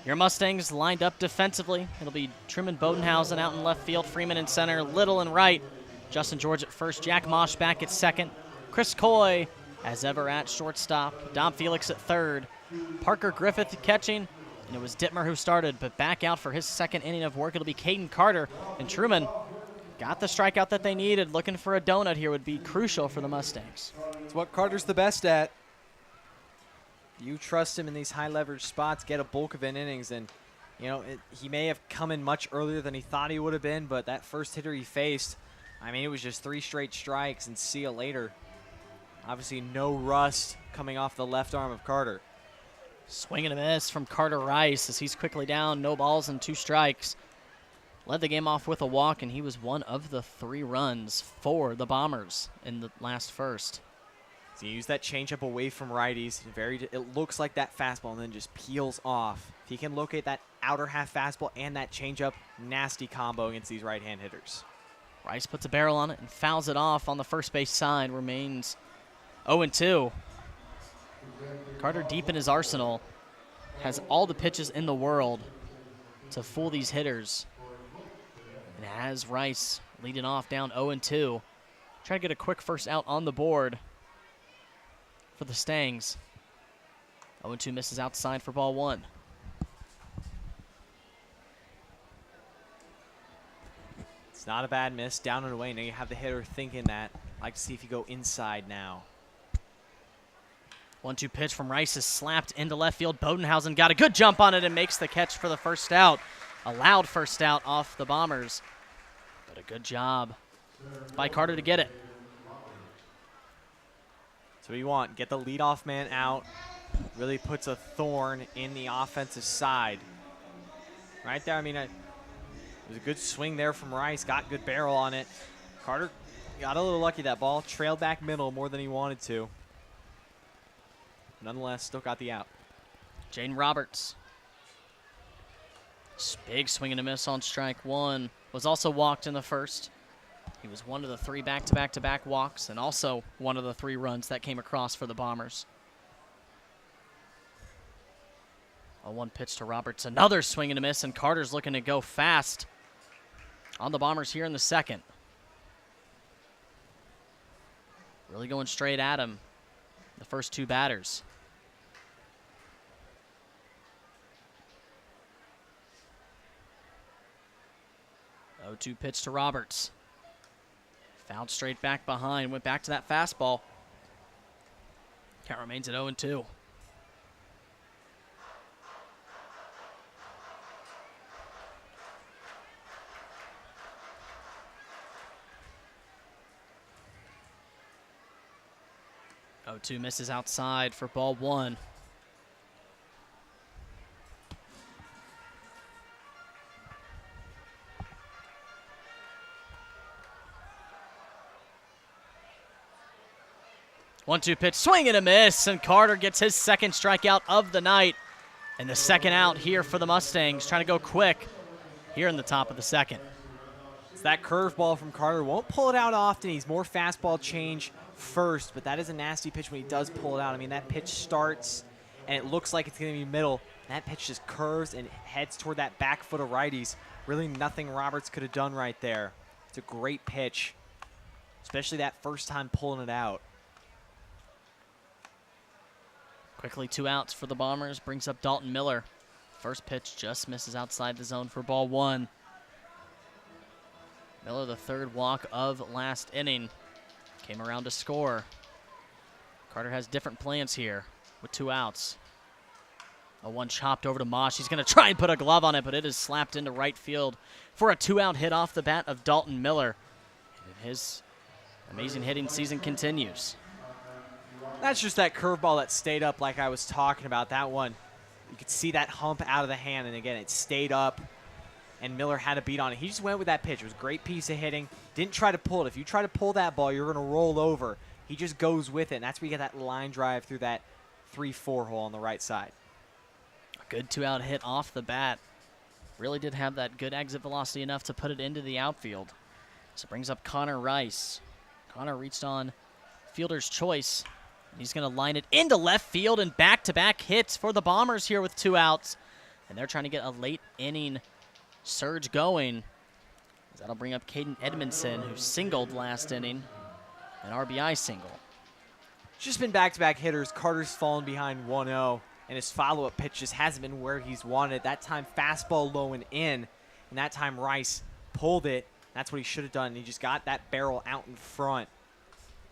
[SPEAKER 1] Your Mustangs lined up defensively. It'll be Truman Bodenhausen out in left field, Freeman in center, Little in right, Justin George at first, Jack Mosh back at second, Chris Coy, as ever, at shortstop, Dom Felix at third, Parker Griffith catching, and it was Dittmer who started, but back out for his 2nd inning of work. It'll be Caden Carter, and Truman got the strikeout that they needed. Looking for a donut here would be crucial for the Mustangs.
[SPEAKER 2] It's what Carter's the best at. You trust him in these high leverage spots, get a bulk of innings, and you know he may have come in much earlier than he thought he would have been, but that first hitter he faced, I mean, it was just 3 straight strikes and see you later. Obviously no rust coming off the left arm of Carter.
[SPEAKER 1] Swing and a miss from Carter Rice as he's quickly down, no balls and 2 strikes. Led the game off with a walk, and he was one of the 3 runs for the Bombers in the last first.
[SPEAKER 2] So you use that changeup away from righties. It looks like that fastball and then just peels off. If he can locate that outer half fastball and that changeup, nasty combo against these right-hand hitters.
[SPEAKER 1] Rice puts a barrel on it and fouls it off on the first base side. Remains 0-2. Carter, deep in his arsenal, has all the pitches in the world to fool these hitters. And has Rice leading off down 0-2. Try to get a quick first out on the board for the Stangs. 0-2 misses outside for ball 1.
[SPEAKER 2] It's not a bad miss. Down and away. Now you have the hitter thinking that. Like to see if you go inside now.
[SPEAKER 1] 1-2 pitch from Rice is slapped into left field. Bodenhausen got a good jump on it and makes the catch for the first out. A loud first out off the Bombers. But a good job by Carter to get it.
[SPEAKER 2] So what you want, get the leadoff man out. Really puts a thorn in the offensive side. Right there, I mean, it was a good swing there from Rice. Got good barrel on it. Carter got a little lucky that ball. Trailed back middle more than he wanted to. Nonetheless, still got the out.
[SPEAKER 1] Jaden Roberts. Big swing and a miss on strike 1. Was also walked in the first. He was one of the 3 back-to-back-to-back walks and also one of the 3 runs that came across for the Bombers. A 1 pitch to Roberts. Another swing and a miss, and Carter's looking to go fast on the Bombers here in the second. Really going straight at him, the first 2 batters. 0-2 pitch to Roberts. Fouled straight back behind. Went back to that fastball. Count remains at 0-2. Oh, 2 misses outside for ball 1. One-two pitch, swing and a miss, and Carter gets his second strikeout of the night. And the second out here for the Mustangs, trying to go quick here in the top of the second.
[SPEAKER 2] It's that curveball from Carter. Won't pull it out often. He's more fastball change first, but that is a nasty pitch when he does pull it out. I mean, that pitch starts, and it looks like it's going to be middle. That pitch just curves and heads toward that back foot of righties. Really nothing Roberts could have done right there. It's a great pitch, especially that first time pulling it out.
[SPEAKER 1] Quickly 2 outs for the Bombers, brings up Dalton Miller. First pitch just misses outside the zone for ball 1. Miller, the 3rd walk of last inning, came around to score. Carter has different plans here with 2 outs. A 1 chopped over to Mosh. He's going to try and put a glove on it, but it is slapped into right field for a 2-out hit off the bat of Dalton Miller. And his amazing hitting season continues.
[SPEAKER 2] That's just that curveball that stayed up like I was talking about. That one, you could see that hump out of the hand, and again, it stayed up, and Miller had a beat on it. He just went with that pitch. It was a great piece of hitting. Didn't try to pull it. If you try to pull that ball, you're going to roll over. He just goes with it, and that's where you get that line drive through that 3-4 hole on the right side.
[SPEAKER 1] A good 2-out hit off the bat. Really did have that good exit velocity enough to put it into the outfield. So it brings up Connor Rice. Connor reached on fielder's choice. He's going to line it into left field, and back-to-back hits for the Bombers here with 2 outs. And they're trying to get a late inning surge going. That'll bring up Caden Edmondson, who singled last inning, an RBI single.
[SPEAKER 2] It's just been back-to-back hitters. Carter's fallen behind 1-0, and his follow-up pitch just hasn't been where he's wanted. That time fastball low and in, and that time Rice pulled it That's what he should have done. He just got that barrel out in front.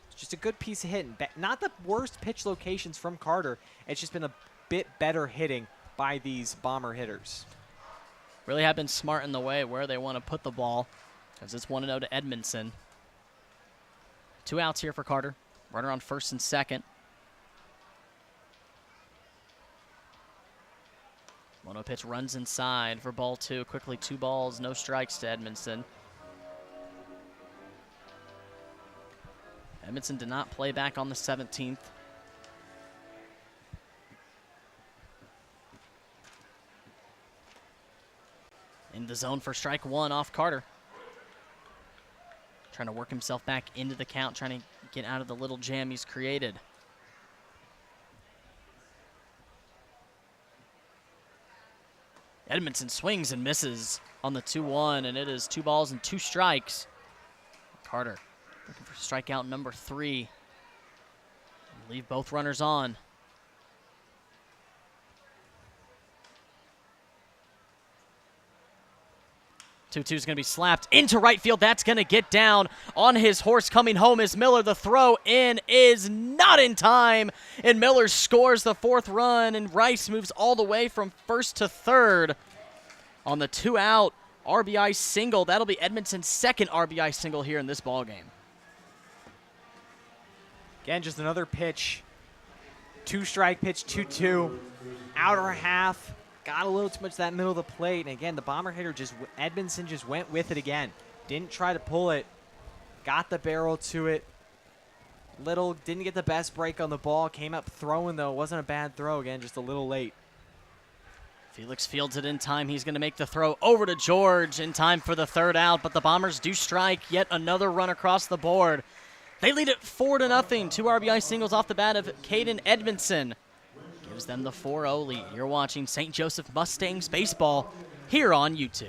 [SPEAKER 2] It's just a good piece of hitting. Not the worst pitch locations from Carter. It's just been a bit better hitting by these Bomber hitters.
[SPEAKER 1] Really have been smart in the way where they want to put the ball, as it's 1-0 to Edmondson. 2 outs here for Carter. Runner on first and second. 1-0 pitch runs inside for ball 2. Quickly 2 balls, no strikes to Edmondson. Edmondson did not play back on the 17th. In the zone for strike 1 off Carter. Trying to work himself back into the count, trying to get out of the little jam he's created. Edmondson swings and misses on the 2-1, and it is 2 balls and 2 strikes. Carter looking for strikeout number 3. Leave both runners on. 2-2 is going to be slapped into right field. That's going to get down on his horse. Coming home is Miller. The throw in is not in time, and Miller scores the 4th run, and Rice moves all the way from first to third on the 2-out RBI single. That'll be Edmonton's 2nd RBI single here in this ballgame.
[SPEAKER 2] Again, just another pitch. 2-strike pitch, 2-2. Outer half. Got a little too much that middle of the plate. And again, the Bomber hitter Edmondson just went with it again. Didn't try to pull it. Got the barrel to it. Little, didn't get the best break on the ball. Came up throwing, though. It wasn't a bad throw. Again, just a little late.
[SPEAKER 1] Felix fields it in time. He's going to make the throw over to George in time for the 3rd out. But the Bombers do strike yet another run across the board. They lead it 4-0. 2 RBI singles off the bat of Caden Edmondson. Gives them the 4-0 lead. You're watching St. Joseph Mustangs baseball here on YouTube.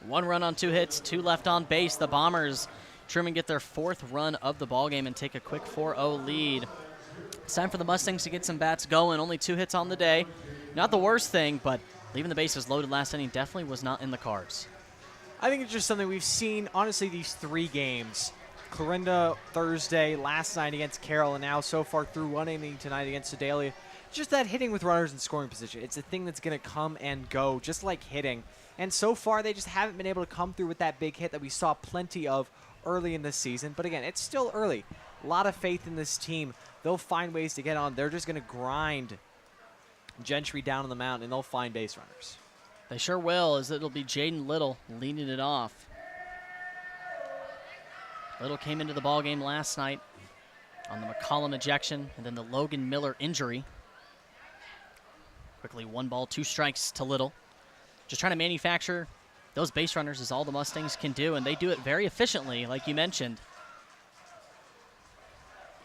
[SPEAKER 1] One run on 2 hits, 2 left on base. The Bombers trim and get their 4th run of the ballgame and take a quick 4-0 lead. It's time for the Mustangs to get some bats going. Only 2 hits on the day. Not the worst thing, but leaving the bases loaded last inning definitely was not in the cards.
[SPEAKER 2] I think it's just something we've seen, honestly, these 3 games. Clarinda Thursday, last night against Carroll, and now so far through 1 inning tonight against Sedalia. Just that hitting with runners in scoring position. It's a thing that's going to come and go, just like hitting. And so far, they just haven't been able to come through with that big hit that we saw plenty of early in this season. But again, it's still early. A lot of faith in this team. They'll find ways to get on. They're just going to grind Gentry down on the mound, and they'll find base runners.
[SPEAKER 1] They sure will, as it'll be Jaden Little leading it off. Little came into the ballgame last night on the McCollum ejection and then the Logan Miller injury. Quickly 1 ball, 2 strikes to Little. Just trying to manufacture those base runners is all the Mustangs can do, and they do it very efficiently, like you mentioned.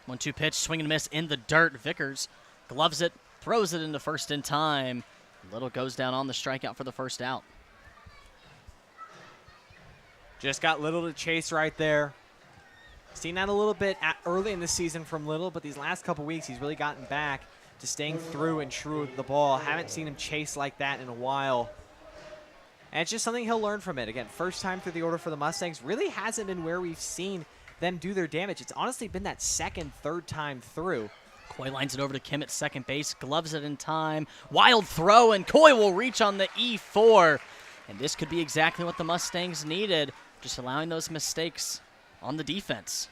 [SPEAKER 1] 1-2 pitch, swing and miss in the dirt. Vickers gloves it, throws it into first in time. Little goes down on the strikeout for the 1st out.
[SPEAKER 2] Just got Little to chase right there. Seen that a little bit early in the season from Little, but these last couple weeks he's really gotten back to staying through and true with the ball. Haven't seen him chase like that in a while. And it's just something he'll learn from it. Again, first time through the order for the Mustangs. Really hasn't been where we've seen them do their damage. It's honestly been that second, third time through.
[SPEAKER 1] Coy lines it over to Kim at second base, gloves it in time. Wild throw, and Coy will reach on the E4. And this could be exactly what the Mustangs needed, just allowing those mistakes on the defense.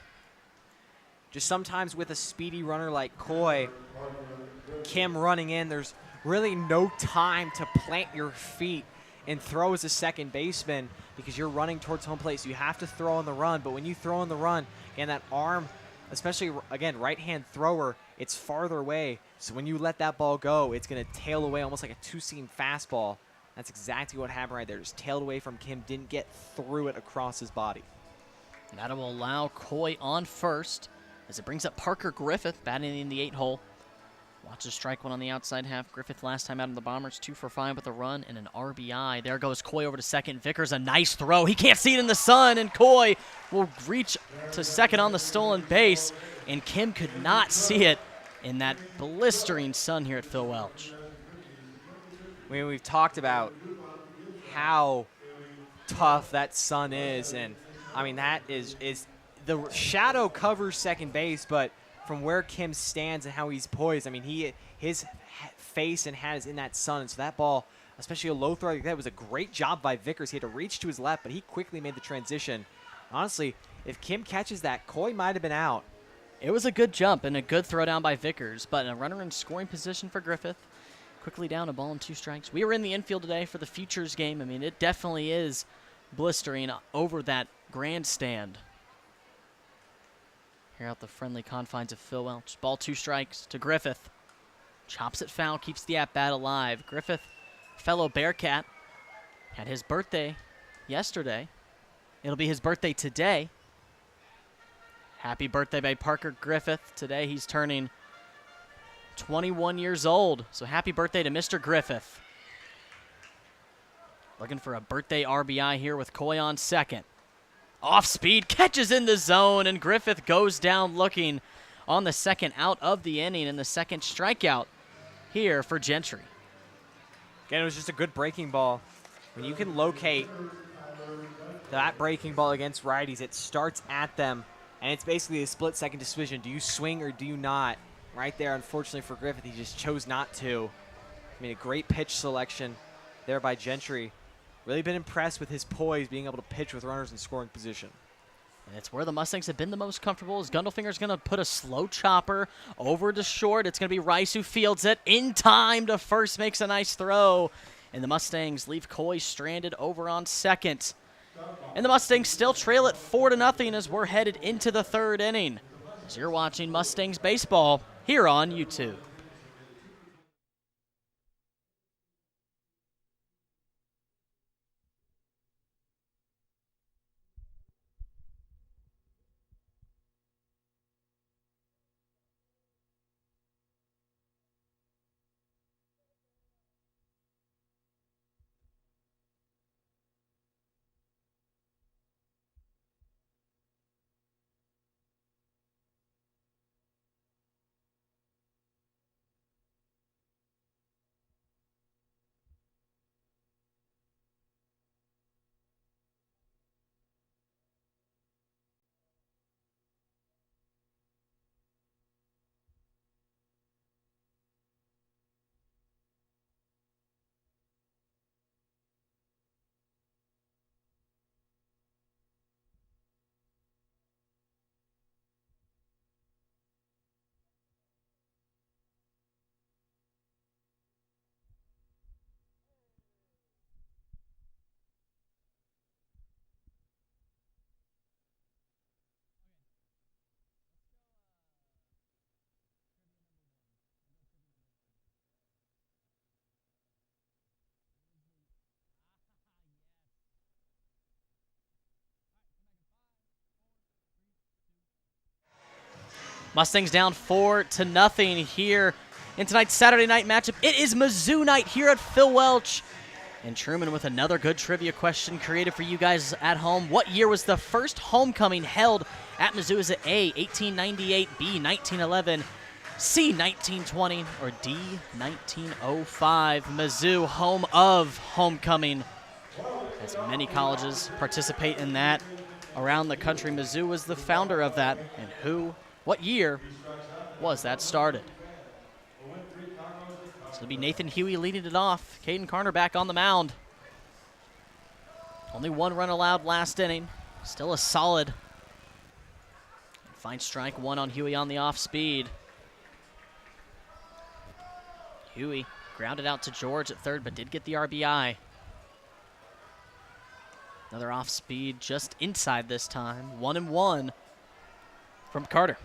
[SPEAKER 2] Just sometimes with a speedy runner like Coy, Kim running in, there's really no time to plant your feet and throw as a second baseman because you're running towards home plate, so you have to throw on the run. But when you throw on the run, and that arm, especially, again, right-hand thrower, it's farther away. So when you let that ball go, it's going to tail away almost like a two-seam fastball. That's exactly what happened right there. Just tailed away from Kim, didn't get through it across his body.
[SPEAKER 1] And that will allow Coy on first as it brings up Parker Griffith batting in the 8-hole. Watches strike one on the outside half. Griffith last time out of the Bombers, 2 for 5 with a run and an RBI. There goes Coy over to second. Vickers, a nice throw. He can't see it in the sun, and Coy will reach to second on the stolen base, and Kim could not see it in that blistering sun here at Phil Welch.
[SPEAKER 2] I mean, we've talked about how tough that sun is, and I mean, that is the shadow covers second base, but from where Kim stands and how he's poised, I mean, his face and hat is in that sun. And so that ball, especially a low throw like that, was a great job by Vickers. He had to reach to his left, but he quickly made the transition. Honestly, if Kim catches that, Coy might have been out.
[SPEAKER 1] It was a good jump and a good throw down by Vickers, but a runner in scoring position for Griffith. Quickly down, a ball and 2 strikes. We were in the infield today for the Futures game. I mean, it definitely is blistering over that grandstand. Here out the friendly confines of Phil Welch. Ball 2 strikes to Griffith. Chops it foul, keeps the at-bat alive. Griffith, fellow Bearcat, had his birthday yesterday. It'll be his birthday today. Happy birthday by Parker Griffith. Today he's turning 21 years old. So happy birthday to Mr. Griffith. Looking for a birthday RBI here with Coy on second. Off speed, catches in the zone, and Griffith goes down looking on the second out of the inning and the second strikeout here for Gentry.
[SPEAKER 2] Again, it was just a good breaking ball. When you can locate that breaking ball against righties, it starts at them, and it's basically a split-second decision. Do you swing or do you not? Right there, unfortunately for Griffith, he just chose not to. I mean, a great pitch selection there by Gentry. Really been impressed with his poise, being able to pitch with runners in scoring position.
[SPEAKER 1] And it's where the Mustangs have been the most comfortable. As Gundelfinger's going to put a slow chopper over to short. It's going to be Rice who fields it in time to first, makes a nice throw. And the Mustangs leave Coy stranded over on second. And the Mustangs still trail it 4-0 as we're headed into the third inning. As you're watching Mustangs baseball here on YouTube. Mustangs down 4-0 here in tonight's Saturday night matchup. It is Mizzou night here at Phil Welch. And Truman with another good trivia question created for you guys at home. What year was the first homecoming held at Mizzou? Is it A, 1898, B, 1911, C, 1920, or D, 1905? Mizzou, home of homecoming, as many colleges participate in that. around the country. Mizzou was the founder of that. And what year was that started? So it'll be Nathan Huey leading it off. Caden Carter back on the mound. Only one run allowed last inning. Still a solid. Fine strike one on Huey on the off speed. Huey grounded out to George at third, but did get the RBI. Another off speed just inside this time. 1-1 from Carter.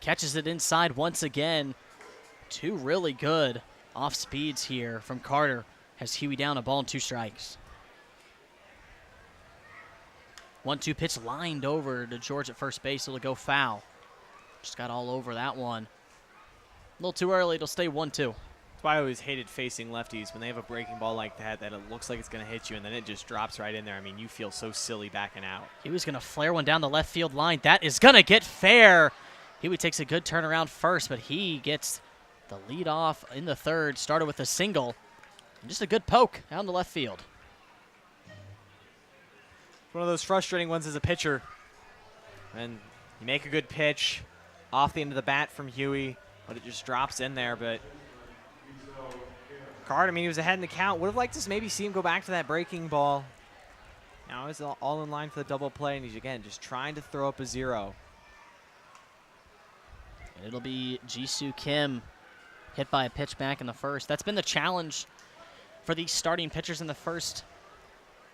[SPEAKER 1] Catches it inside once again. Two really good off speeds here from Carter. Has Huey down, a ball and 2 strikes. 1-2 pitch lined over to George at first base. It'll go foul. Just got all over that one. A little too early. It'll stay 1-2.
[SPEAKER 2] That's why I always hated facing lefties when they have a breaking ball like that it looks like it's going to hit you and then it just drops right in there. I mean, you feel so silly backing out.
[SPEAKER 1] He was going to flare one down the left field line. That is going to get fair. Huey takes a good turnaround first, but he gets the lead off in the third. Started with a single. And just a good poke out in the left field.
[SPEAKER 2] One of those frustrating ones as a pitcher. And you make a good pitch off the end of the bat from Huey, but it just drops in there. But Carter, I mean, he was ahead in the count. Would have liked to maybe see him go back to that breaking ball. Now he's all in line for the double play, and he's, again, just trying to throw up a 0.
[SPEAKER 1] And it'll be Jisoo Kim hit by a pitch back in the first. That's been the challenge for these starting pitchers in the first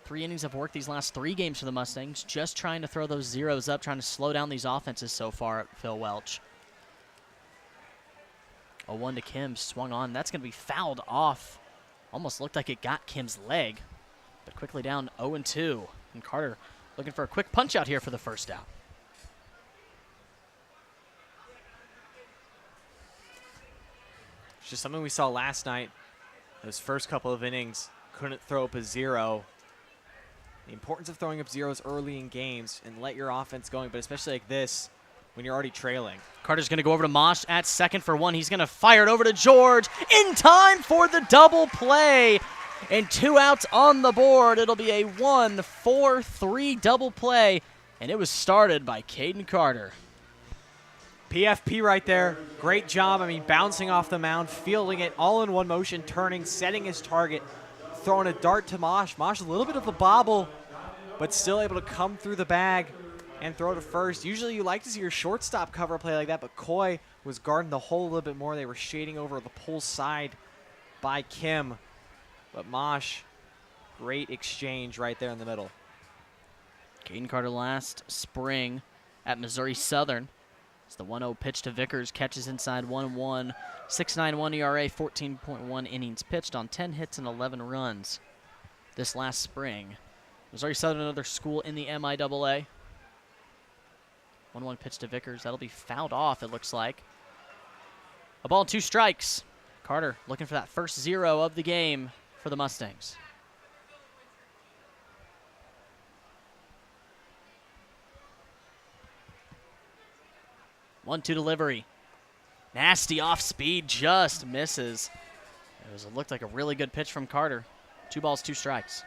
[SPEAKER 1] 3 innings of work these last 3 games for the Mustangs. Just trying to throw those zeros up, trying to slow down these offenses so far at Phil Welch. 0-1 to Kim, swung on. That's going to be fouled off. Almost looked like it got Kim's leg, but quickly down 0-2. And Carter looking for a quick punch out here for the first out.
[SPEAKER 2] It's just something we saw last night. Those first couple of innings, couldn't throw up a 0. The importance of throwing up zeros early in games and let your offense going, but especially like this, when you're already trailing.
[SPEAKER 1] Carter's going to go over to Mosh at second for 1. He's going to fire it over to George in time for the double play. And 2 outs on the board. It'll be a 1-4-3 double play, and it was started by Caden Carter.
[SPEAKER 2] PFP right there. Great job. I mean, bouncing off the mound, fielding it all in one motion, turning, setting his target, throwing a dart to Mosh. Mosh, a little bit of a bobble, but still able to come through the bag and throw to first. Usually you like to see your shortstop cover a play like that, but Coy was guarding the hole a little bit more. They were shading over the pull side by Kim. But Mosh, great exchange right there in the middle.
[SPEAKER 1] Caden Carter last spring at Missouri Southern. It's the 1-0 pitch to Vickers, catches inside 1-1, 6.91 ERA, 14.1 innings pitched on 10 hits and 11 runs this last spring. Missouri Southern, another school in the MIAA. 1-1 pitch to Vickers. That'll be fouled off, it looks like. A ball and 2 strikes. Carter looking for that first 0 of the game for the Mustangs. One-two delivery. Nasty off speed, just misses. It looked like a really good pitch from Carter. 2 balls, 2 strikes.